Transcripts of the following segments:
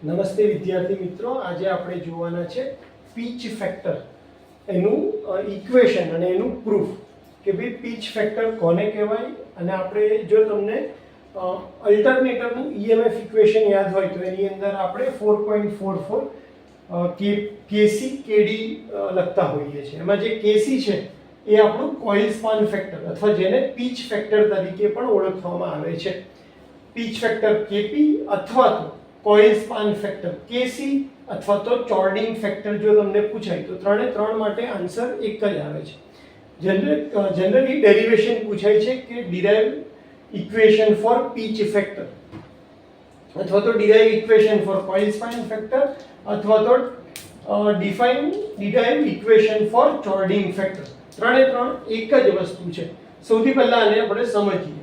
નમસ્તે વિદ્યાર્થી મિત્રો, આજે આપણે જોવાના છે પીચ ફેક્ટર, એનું ઇક્વેશન અને એનું પ્રૂફ કે ભાઈ પીચ ફેક્ટર કોને કહેવાય. અને આપણે જો તમને અલ્ટરનેટરનું EMF ઇક્વેશન યાદ હોય તો એની અંદર આપણે 4.44 કેસી કેડી લખતા હોઈએ છીએ. એમાં જે કેસી છે એ આપણું કોઇલ સ્પાન ફેક્ટર અથવા જેને પીચ ફેક્ટર તરીકે પણ ઓળખવામાં આવે છે. પીચ ફેક્ટર કેપી અથવા તો કોઇલ સ્પાન ફેક્ટર કેસી અથવા તો ચોર્ડિંગ ફેક્ટર જો તમને પૂછાય તો ત્રણે ત્રણ માટે આન્સર એક જ આવે છે. જનરલી ડેરિવેશન પૂછાય છે કે derive equation for pitch factor અથવા તો derive equation for coil span factor અથવા તો derive equation for chording factor. ત્રણે ત્રણ એક જ વસ્તુ છે. સૌથી પહેલા આને આપણે સમજીએ.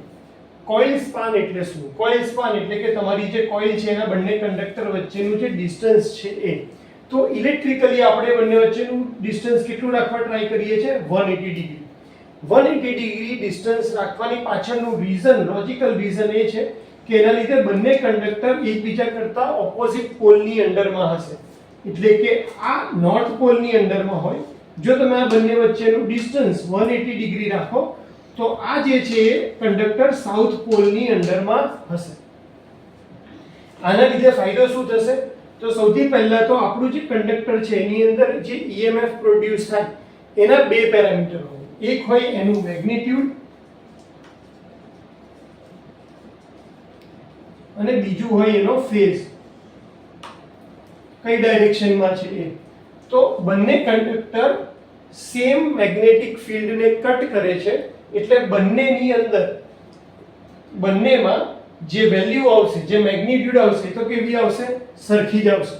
કોઇલ સ્પાન એટલે શું? કોઇલ સ્પાન એટલે કે તમારી જે કોઇલ છે એના બંને કંડક્ટર વચ્ચેનું જે ડિસ્ટન્સ છે એ. તો ઇલેક્ટ્રિકલી આપણે બંને વચ્ચેનું ડિસ્ટન્સ કેટલું રાખવા ટ્રાય કરીએ છીએ? 180 ડિગ્રી. 180 ડિગ્રી ડિસ્ટન્સ રાખવાની પાછળનું રીઝન, લોજિકલ રીઝન એ છે કે એના લીધે બંને કંડક્ટર એકબીજા કરતા ઓપોઝિટ પોલની અંડરમાં હશે. એટલે કે આ નોર્થ પોલની અંડરમાં હોય. જો તમે આ બંને વચ્ચેનું ડિસ્ટન્સ 180 ડિગ્રી રાખો તો આ જે છે એ કંડક્ટર સાઉથ પોલની અંડરમાં હશે. આના લીધે ફાયદો શું થશે? તો સૌથી પહેલા તો આપણું જે કંડક્ટર છે એની અંદર જે EMF પ્રોડ્યુસ થાય એના બે પેરામીટર હોય. એક હોય એનું મેગ્નીટ્યુડ અને બીજું હોય એનો ફેઝ, કઈ ડાયરેક્શનમાં છે એ. તો બંને કંડક્ટર સેમ મેગ્નેટિક ફિલ્ડને કટ કરે છે એટલે બંનેની અંદર બંનેમાં જે વેલ્યુ આવશે, જે મેગ્નીટ્યુડ આવશે તો કેવી આવશે? સરખી જ આવશે.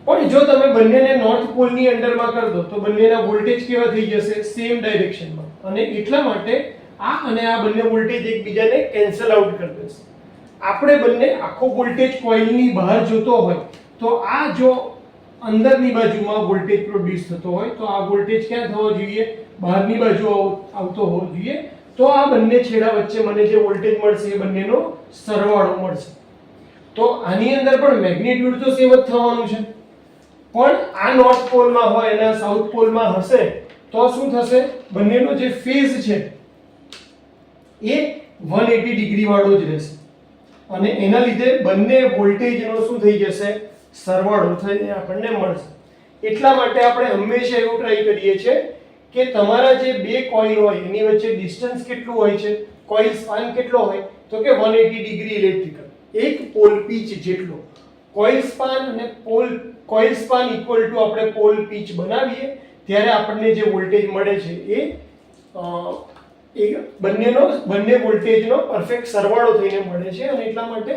પણ જો તમે બંનેને નોર્થ પોલની અંડરમાં કરી દો તો બંનેના વોલ્ટેજ કેવા થઈ જશે? સેમ ડાયરેક્શનમાં. અને એટલા માટે આ અને આ બંને વોલ્ટેજ એકબીજાને કેન્સલ આઉટ કરી દેશે. આપણે બંને આખો વોલ્ટેજ કોઇલની બહાર જોતો હોય તો આ જો અંદરની બાજુમાં વોલ્ટેજ પ્રોડ્યુસ થતો હોય તો આ વોલ્ટેજ ક્યાં થવો જોઈએ? બહારની બાજુ આવતો હોવો જોઈએ. તો આ બંને છેડા વચ્ચે મને જે વોલ્ટેજ મળશે એ બંનેનો સરવાળો મળશે. તો આની અંદર પણ મેગ્નીટ્યુડ તો સેમ જ થવાનું છે, પણ આ નોર્થ પોલમાં હોય અને સાઉથ પોલમાં હશે તો શું થશે? બંનેનો જે ફેઝ છે એ 180 ડિગ્રી વાળો જ રહેશે અને એના લીધે બંને વોલ્ટેજનો શું થઈ જશે? સરવાળો થઈને આપણને મળશે. એટલા માટે આપણે હંમેશા એવું ટ્રાય કરીએ છીએ કે તમારા જે બે કોઇલ હોય એની વચ્ચે ડિસ્ટન્સ કેટલું હોય છે? કોઇલ સ્પાન કેટલો હોય? તો કે 180 ડિગ્રી ઇલેક્ટ્રિકલ, એક પોલ પીચ જેટલો. કોઇલ સ્પાન અને કોઇલ સ્પાન ઇક્વલ ટુ આપણે પોલ પીચ બનાવીએ ત્યારે આપણને જે વોલ્ટેજ મળે છે એ બંને વોલ્ટેજનો પરફેક્ટ સરવાળો થઈને મળે છે. અને એટલા માટે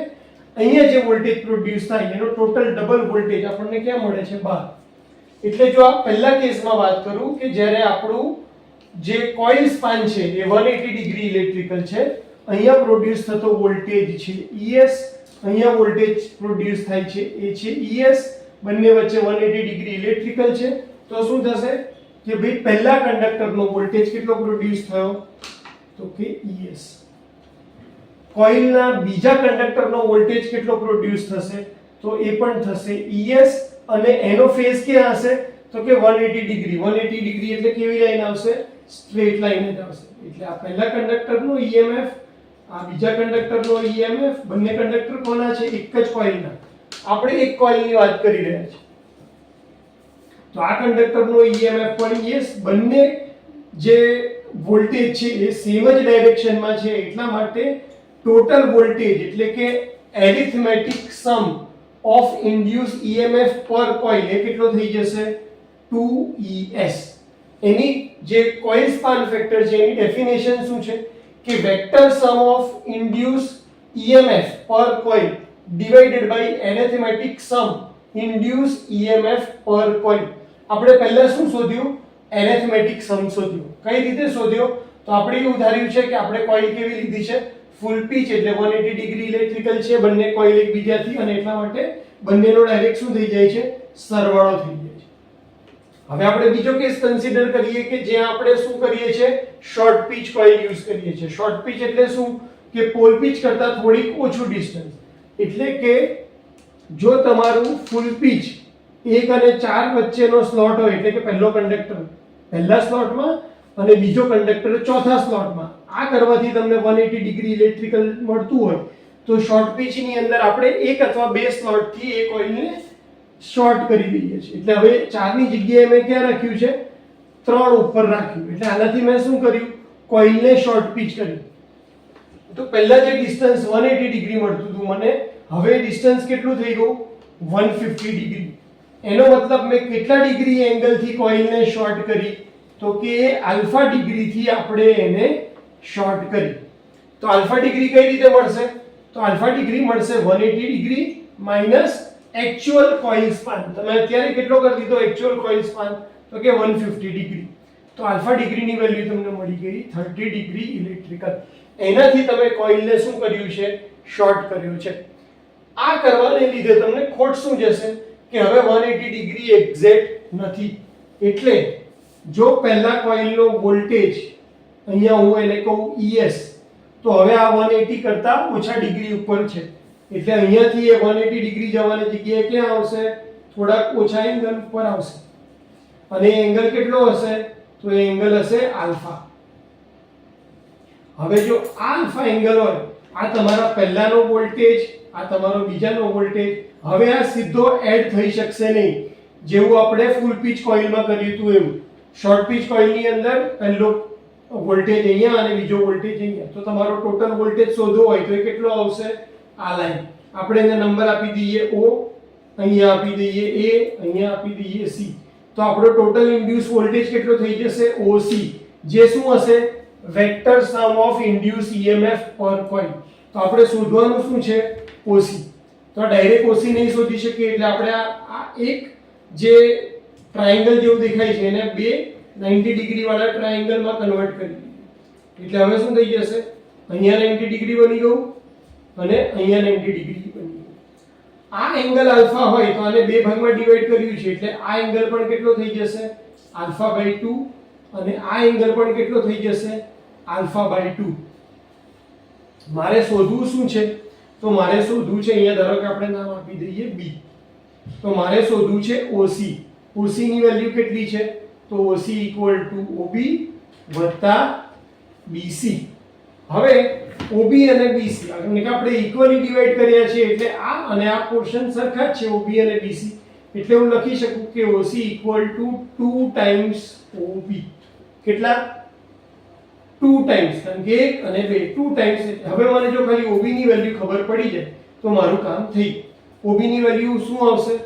અહીંયા જે વોલ્ટેજ પ્રોડ્યુસ થાય એનો ટોટલ ડબલ વોલ્ટેજ આપણને ક્યાં મળે છે? 12. એટલે જો આ પહેલા કેસમાં વાત કરું કે જ્યારે આપણું જે કોઇલ સ્પાન છે એ 180 ડિગ્રી ઇલેક્ટ્રિકલ છે, અહીંયા પ્રોડ્યુસ થતો વોલ્ટેજ છે ES, અહીંયા વોલ્ટેજ પ્રોડ્યુસ થાય છે એ છે ES, બંને વચ્ચે 180 ડિગ્રી ઇલેક્ટ્રિકલ છે. તો શું થશે કે ભાઈ પહેલા કંડક્ટરનો વોલ્ટેજ કેટલો પ્રોડ્યુસ થયો? તો કે ES. કોઇલના બીજા કંડક્ટરનો વોલ્ટેજ કેટલો પ્રોડ્યુસ થશે? તો એ પણ થશે ES. અને એનો ફેઝ ક્યાં હશે? તો કે 180 ડિગ્રી. 180 ડિગ્રી એટલે કેવી લાઈન આવશે? સ્ટ્રેટ લાઈન જ આવશે. એટલે આ પહેલા કંડક્ટરનો EMF, આ બીજા કંડક્ટરનો EMF, બંને કંડક્ટર કોના છે? એક જ કોઇલના. આપણે એક કોઇલની વાત કરી રહ્યા છીએ. તો આ કંડક્ટરનો EMF પણ ES, બંને જે વોલ્ટેજ છે એ સેમ જ ડાયરેક્શનમાં છે. એટલા માટે ટોટલ વોલ્ટેજ એટલે કે arithmetic sum of induced EMF per coil એ કેટલો થઈ જશે? 2ES. એની જે કોઇલ સ્પાન ફેક્ટર છે એની ડેફિનેશન શું છે કે vector sum of induced EMF per coil divided by arithmetic sum induced EMF per coil. આપણે પહેલા શું શોધ્યું? એરિથમેટિક સમ શોધ્યો. કઈ રીતે શોધ્યો? તો આપણે એવું ધાર્યું છે કે આપણે કોઇલ કેવી લીધી છે? ફૂલ પીચ એટલે 180 ડિગ્રી ઇલેક્ટ્રિકલ છે બંને કોઇલ એકબીજાથી, અને એટલા માટે બંનેનો ડાયરેક્ટ શું થઈ જાય છે? સરવાળો થઈ જાય છે. હવે આપણે બીજો કેસ કન્સિડર કરીએ કે જ્યાં આપણે શું કરીએ છીએ? શોર્ટ પીચ કોઇલ યુઝ કરીએ છીએ. શોર્ટ પીચ એટલે શું? કે પોલ પીચ કરતા થોડીક ઓછું ડિસ્ટન્સ. એટલે કે જો તમારું ફૂલ પીચ 1 અને 4 વચ્ચેનો સ્લોટ હોય એટલે કે પહેલો કંડક્ટર પહેલા સ્લોટમાં અને બીજો કંડક્ટર ચોથા સ્લોટમાં, આ કરવાથી તમને 180 ડિગ્રી ઇલેક્ટ્રિકલ મળતું હોય તો શોર્ટ પીચની અંદર આપણે એક અથવા બે સ્લોટથી એ કોઇલને શોર્ટ કરી દઈએ છીએ. એટલે હવે 4 ની જગ્યાએ મેં ક્યાં રાખ્યું છે? 3 ઉપર રાખ્યું. એટલે આનાથી મેં શું કર્યું? કોઇલને શોર્ટ પીચ કરી. તો પહેલા જે ડિસ્ટન્સ 180 ડિગ્રી મળતું હતું મને, હવે ડિસ્ટન્સ કેટલું થઈ ગયું? 150 ડિગ્રી. એનો મતલબ મેં કેટલા ડિગ્રી એંગલથી કોઇલને શોર્ટ કરી? તો કે આલ્ફા ડિગ્રીથી આપણે એને શોર્ટ કરી. તો આલ્ફા ડિગ્રી કઈ રીતે મળશે? તો આલ્ફા ડિગ્રી મળશે 180 degree minus actual coil span. તમે અત્યારે કેટલો કરી દીધો એક્ચ્યુઅલ કોઇલ સ્પાન? તો કે 150 ડિગ્રી. તો આલ્ફા ડિગ્રીની વેલ્યુ તમને મળી ગઈ 30 ડિગ્રી ઇલેક્ટ્રિકલ. એનાથી તમે કોઇલને શું કર્યું છે? શોર્ટ કર્યું છે. આ કરવાને લીધે તમને ખોટ શું જશે? કે હવે 180 ડિગ્રી એક્ઝેક્ટ નથી. એટલે જો પહેલા કોઇલનો વોલ્ટેજ અહીંયા હું એને કહું ES, તો હવે આ 180 કરતા ઓછા ડિગ્રી ઉપર છે. એટલે અહીંયાથી એ 180 ડિગ્રી જવાની જગ્યાએ ક્યાં આવશે? થોડાક ઓછા એંગલ ઉપર આવશે. અને એંગલ કેટલો હશે? તો એ એંગલ હશે આલ્ફા. હવે જો આલ્ફા એંગલ હોય, આ તમારા પહેલાનો વોલ્ટેજ, આ તમારો બીજાનો વોલ્ટેજ, હવે આ સીધો એડ થઈ શકશે નહીં. જેવું આપણે ફૂલ પીચ કોઇલમાં કર્યું હતું એવું. શોર્ટ પીચ કોઇલની અંદર પહેલો વોલ્ટેજ અહીંયા અને બીજો વોલ્ટેજ અહીંયા. તો તમારો ટોટલ વોલ્ટેજ શોધવો હોય તો એ કેટલો આવશે? આ લાઈન. આપણે એને નંબર આપી દઈએ O, અહીંયા આપી દઈએ A, અહીંયા આપી દઈએ C. તો આપણો ટોટલ ઇન્ડ્યુસ વોલ્ટેજ કેટલો થઈ જશે? OC. જે શું હશે? Vector sum of induce EMF per coil. તો આપણે શોધવાનું શું છે? OC. તો ડાયરેક્ટ OC નહીં શોધી શકીએ એટલે આપણે આ એક જે ટ્રાયેંગલ જેવું દેખાય છે એને બે 90 ડિગ્રી વાળા ટ્રાયેંગલમાં કન્વર્ટ કરી દીધું. એટલે હવે શું થઈ જશે? અહીંયા 90 ડિગ્રી બની ગયું અને અહીંયા 90 ડિગ્રી બની ગયું. આ એંગલ આલ્ફા હોય તો આને બે ભાગમાં ડિવાઈડ કર્યું છે એટલે આ એંગલ પણ કેટલો થઈ જશે? Alpha by 2. અને આ એંગલ પણ કેટલો થઈ જશે? Alpha by 2. મારે શોધવું શું છે? તો મારે શોધવું છે, અહીંયા ધારો કે આપણે નામ આપી દઈએ B. તો મારે શોધવું છે OC. OC ની વેલ્યુ કેટલી છે? તો OC OB વત્તા BC. હવે OB અને BC આપણે ઇક્વલી ડિવાઈડ કર્યા છે એટલે આ અને આ પોર્શન સરખા જ છે OB અને BC. એટલે હું લખી શકું કે OC 2 ટાઈમ્સ OB. કેટલા? 2 ટાઈમ્સ, કારણ કે 1 અને 2 2 ટાઈમ્સ. હવે મને જો ખાલી OB ની વેલ્યુ ખબર પડી જાય તો મારું કામ થઈ. OB ની વેલ્યુ શું આવશે?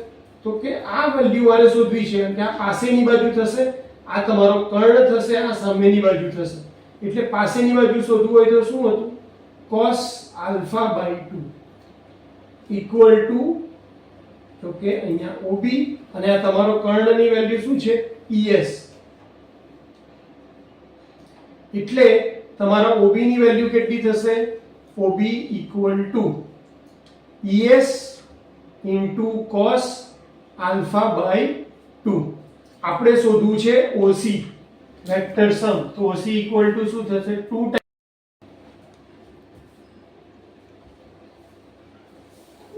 તો કે આ વેલ્યુ મારે શોધવી છે કે આ પાસેની બાજુ થશે, આ તમારો કર્ણ થશે, આ સામેની બાજુ થશે. એટલે પાસેની બાજુ શોધવું હોય તો શું હતું? cos alpha by 2 equal to તો કે અહીંયા OB અને આ તમારો કર્ણની વેલ્યુ શું છે? ES. એટલે તમારા OB ની વેલ્યુ કેટલી થશે? OB equal to ES into cos alpha by 2. આપણે શોધવું છે OC વેક્ટર સમ. તો OC equal to શું થશે? 2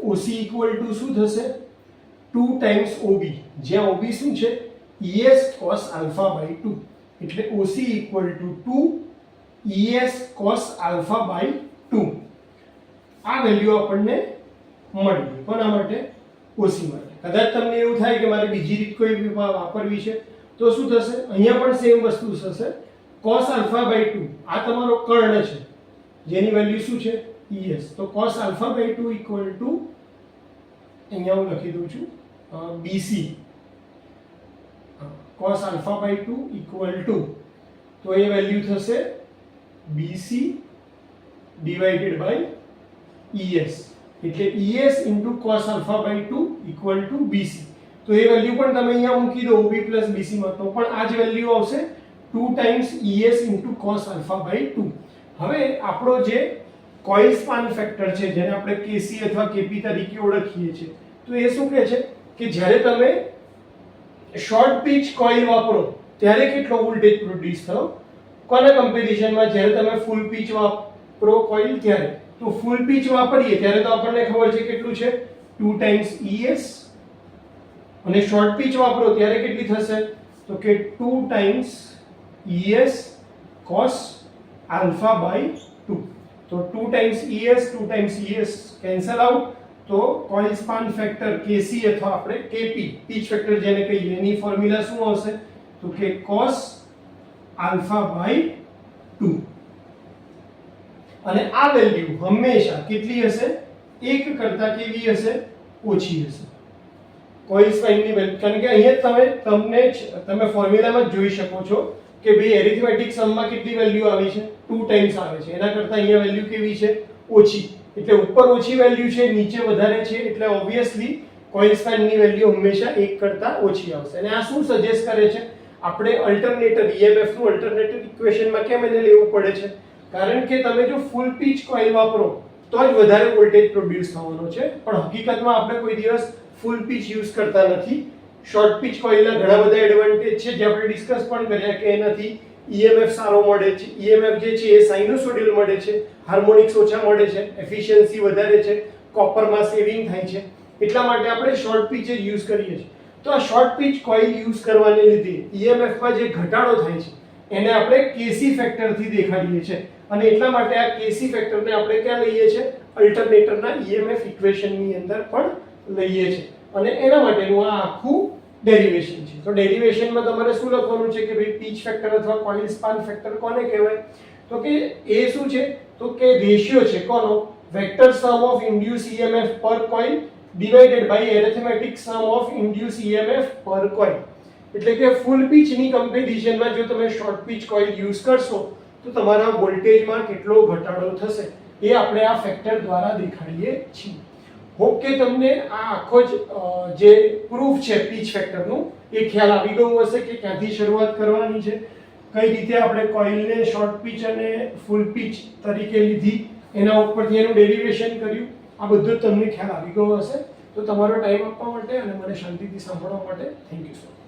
OC equal to શું થશે? 2 times OB. જ્યાં OB શું છે? ES cos alpha by 2. એટલે OC equal to 2 ES cos alpha by 2. આ વેલ્યુ આપણને મળી. કોના માટે? OC માટે. કદાચ તમને એવું થાય કે મારે બીજી રીત કોઈ વાપરવી છે તો શું થશે? અહીંયા પણ સેમ વસ્તુ થશે. cos alpha by 2 આ તમારો કર્ણ છે જેની વેલ્યુ શું છે? ES. તો cos alpha by 2 equal to અહીંયા હું લખી દઉં છું BC. cos alpha by 2 equal to તો એ વેલ્યુ થશે BC divided by ES. એટલે ES into cos alpha by 2 equal to BC. તો એ વેલ્યુ પણ તમે અહીંયા મૂકી દો OB plus BC માં તો પણ આ જ વેલ્યુ આવશે 2 times ES into cos alpha by 2. હવે આપણો જે કોઇલ સ્પાન ફેક્ટર છે જેને આપણે KC અથવા KP તરીકે ઓળખીએ છીએ, તો એ શું કહે છે કે જ્યારે તમે શોર્ટ પીચ કોઇલ વાપરો ત્યારે કેટલો વોલ્ટેજ પ્રોડ્યુસ થયો? કોના કમ્પેરિઝનમાં? જ્યારે તમે ફૂલ પીચ વાપરો કોઇલ ત્યારે. તો ફૂલ પીચ વાપરીએ ત્યારે તો આપણને ખબર છે કેટલું છે? 2 ટાઈમ્સ ES અને શોર્ટ પીચ વાપરો ત્યારે કેટલી થશે તો કે 2 times ES cos alpha by 2. તો 2 times ES 2 times ES cancel out, તો કોઇલ સ્પાન ફેક્ટર KC અથવા આપણે KP પીચ ફેક્ટર જેને કહીએ એની ફોર્મ્યુલા શું આવશે તો કે cos alpha by 2. અને આ વેલ્યુ હંમેશા કેટલી હશે 1 કરતા કેવી હશે ઓછી હશે કોઇલ સ્પાનની વેલ્યુ, કારણ કે અહીંયા તમે ફોર્મ્યુલામાં જોઈ શકો છો કે ભાઈ એરિથમેટિક સમમાં કેટલી વેલ્યુ આવી છે 2 ટાઈમ્સ આવે છે, એના કરતા અહીંયા વેલ્યુ કેવી છે ઓછી, એટલે ઉપર ઓછી વેલ્યુ છે નીચે વધારે છે એટલે ઓબ્વિયસલી કોઇલ સ્પાનની વેલ્યુ હંમેશા 1 કરતા ઓછી આવશે. અને આ શું સજેસ્ટ કરે છે આપણે અલ્ટરનેટર EMF નું અલ્ટરનેટર ઇક્વેશનમાં કેમ એને લેવું પડે છે, કારણ કે તમે જો ફૂલ પીચ કોઇલ વાપરો તો જ વધારે વોલ્ટેજ પ્રોડ્યુસ થવાનો છે, પણ હકીકતમાં આપણે કોઈ દિવસ ફૂલ પીચ યુઝ કરતા નથી. શોર્ટ પીચ કોઇલના ઘણા બધા એડવાન્ટેજ છે જે આપણે ડિસ્કસ પણ કર્યા કે એનાથી EMF સારો મળે છે, EMF જે છે એ સાઇનોસોઇડલ મળે છે, હાર્મોનિક્સ ઓછા મળે છે, એફિશિયન્સી વધારે છે, કોપરમાં સેવિંગ થાય છે, એટલા માટે આપણે શોર્ટ પીચ જ યુઝ કરીએ છીએ. તો આ શોર્ટ પીચ કોઇલ યુઝ કરવાને લીધે EMF માં જે ઘટાડો થાય છે એને આપણે KC ફેક્ટર થી દેખાડીએ છીએ, અને એટલા માટે આ KC ફેક્ટરને આપણે ક્યાં લઈએ છીએ અલ્ટરનેટરના EMF ઇક્વેશનની અંદર પણ લઈએ છીએ, અને એના માટેનું આ આખું ડેરિવેશન છે. તો ડેરિવેશનમાં તમારે શું લખવાનું છે કે ભાઈ પીચ ફેક્ટર અથવા કોઇલ સ્પાન ફેક્ટર કોને કહેવાય તો કે એ શું છે તો કે રેશિયો છે કોનો vector sum of induce EMF per coil divided by arithmetic sum of induce EMF per coil. એટલે કે ફૂલ પીચની કમ્પેરિઝનમાં જો તમે શોર્ટ પીચ કોઇલ યુઝ કરશો તો તમારા વોલ્ટેજમાં કેટલો ઘટાડો થશે એ આપણે આ ફેક્ટર દ્વારા દેખાડીએ છીએ. હોપ કે તમને આ આખો જે પ્રૂફ છે પીચ ફેક્ટરનું એ ખ્યાલ આવી ગયો હશે કે ક્યાંથી શરૂઆત કરવાની છે, કઈ રીતે આપણે કોઇલને શોર્ટ પીચ અને ફૂલ પીચ તરીકે લીધી, એના ઉપરથી એનું ડેરિવેશન કર્યું, આ બધું તમને ખ્યાલ આવી ગયો હશે. તો તમારો ટાઈમ આપવા માટે અને મને શાંતિથી સાંભળવા માટે થેન્ક યુ સો મચ.